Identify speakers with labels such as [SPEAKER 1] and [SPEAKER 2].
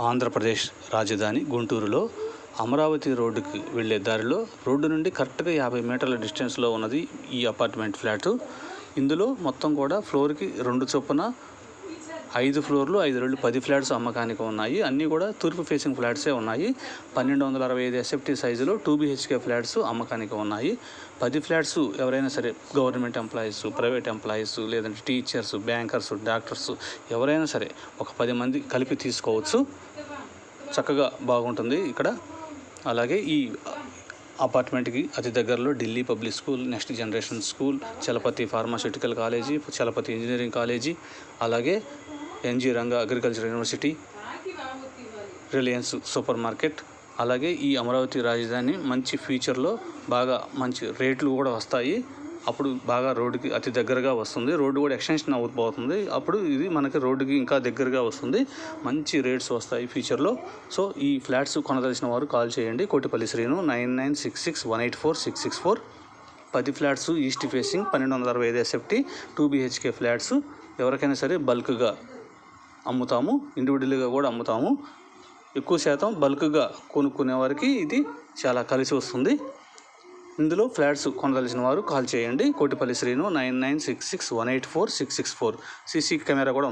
[SPEAKER 1] ఆంధ్రప్రదేశ్ రాజధాని గుంటూరులో అమరావతి రోడ్డుకి వెళ్ళే దారిలో రోడ్డు నుండి కరెక్ట్గా 50 మీటర్ల డిస్టెన్స్లో ఉన్నది ఈ అపార్ట్మెంట్ ఫ్లాటు. ఇందులో మొత్తం కూడా ఫ్లోర్కి 2 చొప్పున 5 ఫ్లోర్లు 5 రెళ్ళు 10 ఫ్లాట్స్ అమ్మకానికి ఉన్నాయి. అన్నీ కూడా తూర్పు ఫేసింగ్ ఫ్లాట్సే ఉన్నాయి. 1265 ఎస్ఎఫ్టీ సైజులో 2 BHK ఫ్లాట్స్ అమ్మకానికి ఉన్నాయి. 10 ఫ్లాట్స్ ఎవరైనా సరే గవర్నమెంట్ ఎంప్లాయీస్, ప్రైవేట్ ఎంప్లాయీస్, లేదంటే టీచర్స్, బ్యాంకర్స్, డాక్టర్స్ ఎవరైనా సరే ఒక 10 మంది కలిపి తీసుకోవచ్చు. చక్కగా బాగుంటుంది ఇక్కడ. అలాగే ఈ అపార్ట్మెంట్కి అతి దగ్గరలో Delhi public school, next generation school, Chalapathi pharmaceutical college, Chalapathi engineering college, అలాగే NG Ranga agriculture university, Reliance super market, అలాగే ఈ అమరావతి రాజధాని మంచి ఫ్యూచర్లో బాగా మంచి రేట్లు కూడా వస్తాయి. అప్పుడు బాగా రోడ్డుకి అతి దగ్గరగా వస్తుంది. రోడ్డు కూడా ఎక్స్టెన్షన్ అవుతుంది. అప్పుడు ఇది మనకి రోడ్డుకి ఇంకా దగ్గరగా వస్తుంది. మంచి రేట్స్ వస్తాయి ఫ్యూచర్లో. సో ఈ ఫ్లాట్స్ కొనదలిచిన వారు కాల్ చేయండి. Kotipalli Srinu 9966184664. 10 flats east facing 1265 SFT 2 BHK flats ఎవరికైనా సరే బల్క్గా అమ్ముతాము, ఇండివిజువల్గా కూడా అమ్ముతాము. ఎక్కువ శాతం బల్క్గా కొనుక్కునే వారికి ఇది చాలా కలిసి వస్తుంది. ఇందులో ఫ్లాట్స్ కొనదలిచిన వారు కాల్ చేయండి. కోటిపల్లి శ్రీను 9966184664. CC కెమెరా కూడా ఉంది.